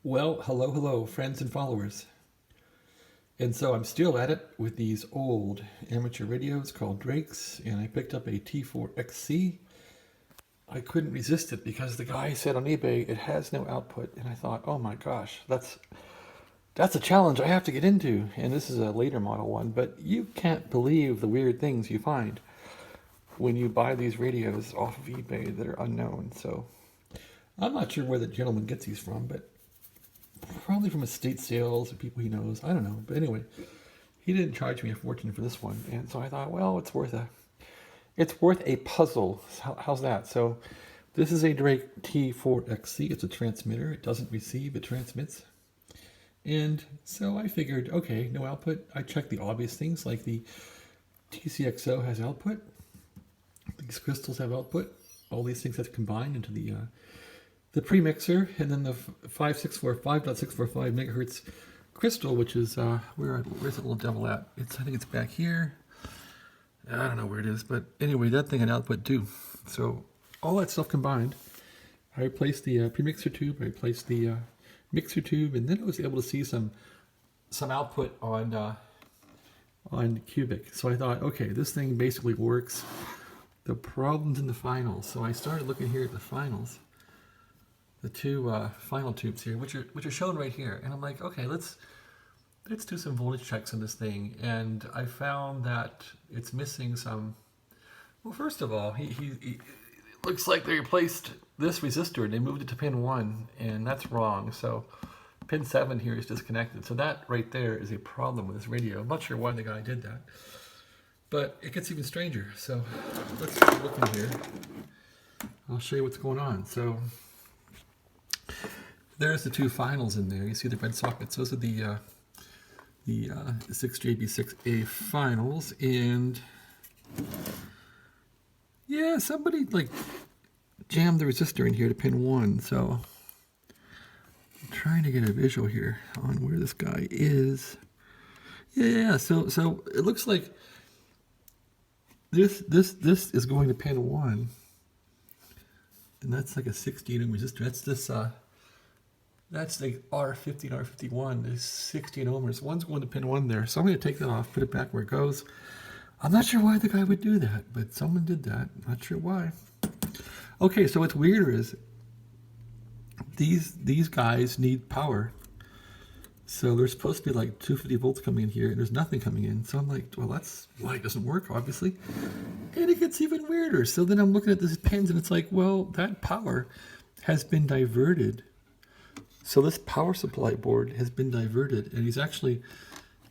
Well, hello, friends and followers. And so I'm still at it with these old amateur radios called Drakes, and I picked up a T4XC. I couldn't resist it because the guy said on eBay it has no output, and I thought, oh my gosh, that's a challenge I have to get into. And this is a later model one, but you can't believe the weird things you find when you buy these radios off of eBay that are unknown. So I'm not sure where the gentleman gets these from, but probably from estate sales or people he knows. I don't know. But anyway, he didn't charge me a fortune for this one, and so I thought, well, it's worth a puzzle. How's that? So this is a Drake T4XC. It's a transmitter. It doesn't receive, it transmits. And so I figured, okay, no output. I checked the obvious things like the TCXO has output. These crystals have output. All these things have combined into the premixer, and then the 5.645 megahertz crystal, which is where's the little devil at? I think it's back here. I don't know where it is, but anyway, that thing had output too. So all that stuff combined, I replaced the premixer tube, I replaced the mixer tube, and then I was able to see some output on cubic. So I thought, okay, this thing basically works. The problem's in the finals. So I started looking here at the finals. The two final tubes here, which are shown right here, and I'm like, okay, let's do some voltage checks on this thing, and I found that it's missing some. Well, first of all, he it looks like they replaced this resistor and they moved it to pin 1, and that's wrong. So pin 7 here is disconnected. So that right there is a problem with this radio. I'm not sure why the guy did that, but it gets even stranger. So let's look in here. I'll show you what's going on. So there's the two finals in there. You see the red sockets. Those are the 6JB6A finals, and yeah, somebody like jammed the resistor in here to pin 1. So I'm trying to get a visual here on where this guy is. Yeah. So it looks like this is going to pin 1, and that's like a 16 ohm resistor. That's this. That's the R50 and R51. There's 16 ohmers. One's going to pin 1 there. So I'm going to take that off, put it back where it goes. I'm not sure why the guy would do that, but someone did that. Not sure why. Okay, so what's weirder is these guys need power. So there's supposed to be like 250 volts coming in here, and there's nothing coming in. So I'm like, well, that's why it doesn't work, obviously. And it gets even weirder. So then I'm looking at these pins, and it's like, well, that power has been diverted. So this power supply board has been diverted, and he's actually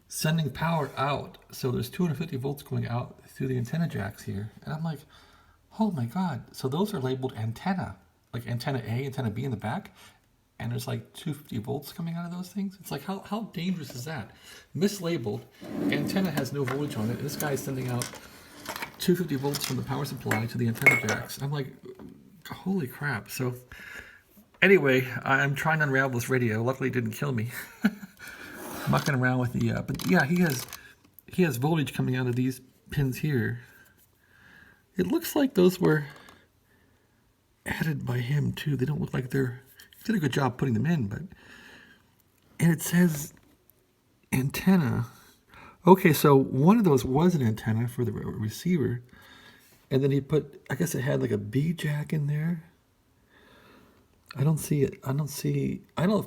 sending power out. So there's 250 volts going out through the antenna jacks here. And I'm like, oh my God. So those are labeled antenna, like antenna A, antenna B in the back. And there's like 250 volts coming out of those things. It's like, how dangerous is that? Mislabeled, antenna has no voltage on it. And this guy is sending out 250 volts from the power supply to the antenna jacks. I'm like, holy crap. So anyway, I'm trying to unravel this radio. Luckily, it didn't kill me. Mucking around with the, but yeah, he has voltage coming out of these pins here. It looks like those were added by him too. They don't look like he did a good job putting them in, and it says antenna. Okay, so one of those was an antenna for the receiver, and then he put, I guess it had like a B jack in there. I don't see it. I don't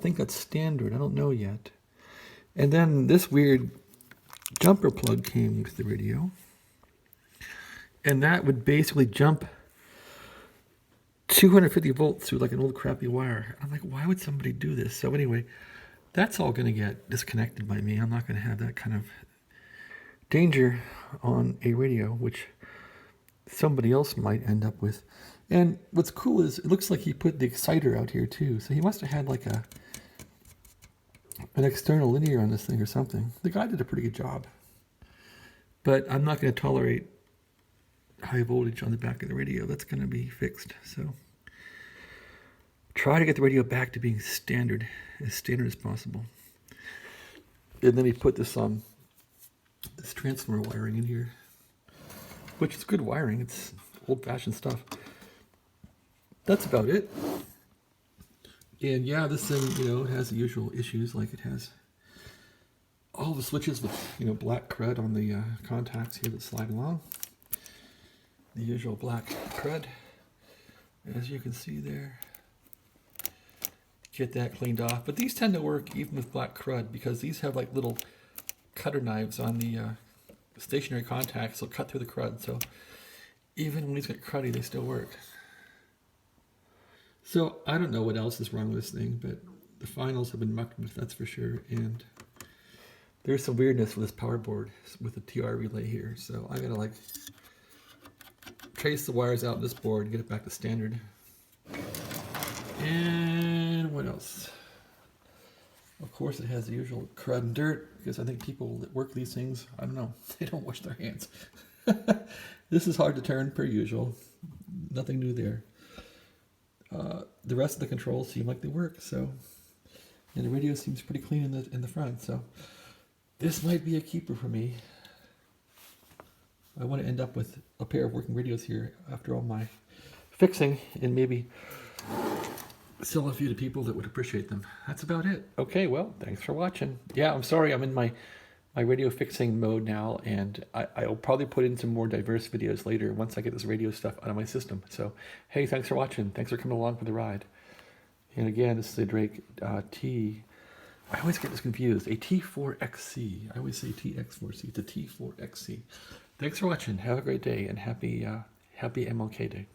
think that's standard. I don't know yet. And then this weird jumper plug came with the radio. And that would basically jump 250 volts through like an old crappy wire. I'm like, why would somebody do this? So anyway, that's all going to get disconnected by me. I'm not going to have that kind of danger on a radio, which somebody else might end up with. And what's cool is it looks like he put the exciter out here too. So he must have had like an external linear on this thing or something. The guy did a pretty good job. But I'm not going to tolerate high voltage on the back of the radio. That's going to be fixed. So try to get the radio back to being standard as possible. And then he put this transformer wiring in here, which is good wiring. It's old-fashioned stuff. That's about it. And yeah, this thing, you know, has the usual issues, like it has all the switches with, you know, black crud on the contacts here that slide along. The usual black crud, as you can see there. Get that cleaned off. But these tend to work even with black crud because these have like little cutter knives on the stationary contacts. They'll cut through the crud. So even when these get cruddy, they still work. So I don't know what else is wrong with this thing, but the finals have been mucked with, that's for sure. And there's some weirdness with this power board with the TR relay here. So I gotta like trace the wires out in this board and get it back to standard. And what else? Of course it has the usual crud and dirt because I think people that work these things, I don't know, they don't wash their hands. This is hard to turn per usual. Nothing new there. The rest of the controls seem like they work, so, and the radio seems pretty clean in the front, so this might be a keeper for me. I want to end up with a pair of working radios here after all my fixing, and maybe sell a few to people that would appreciate them. That's about it. Okay, well, thanks for watching. Yeah, I'm sorry, I'm in my radio fixing mode now, and I'll probably put in some more diverse videos later once I get this radio stuff out of my system. So, hey, thanks for watching. Thanks for coming along for the ride. And again, this is a Drake I always get this confused. A T4XC. I always say TX4C. It's a T4XC. Thanks for watching. Have a great day, and happy MLK Day.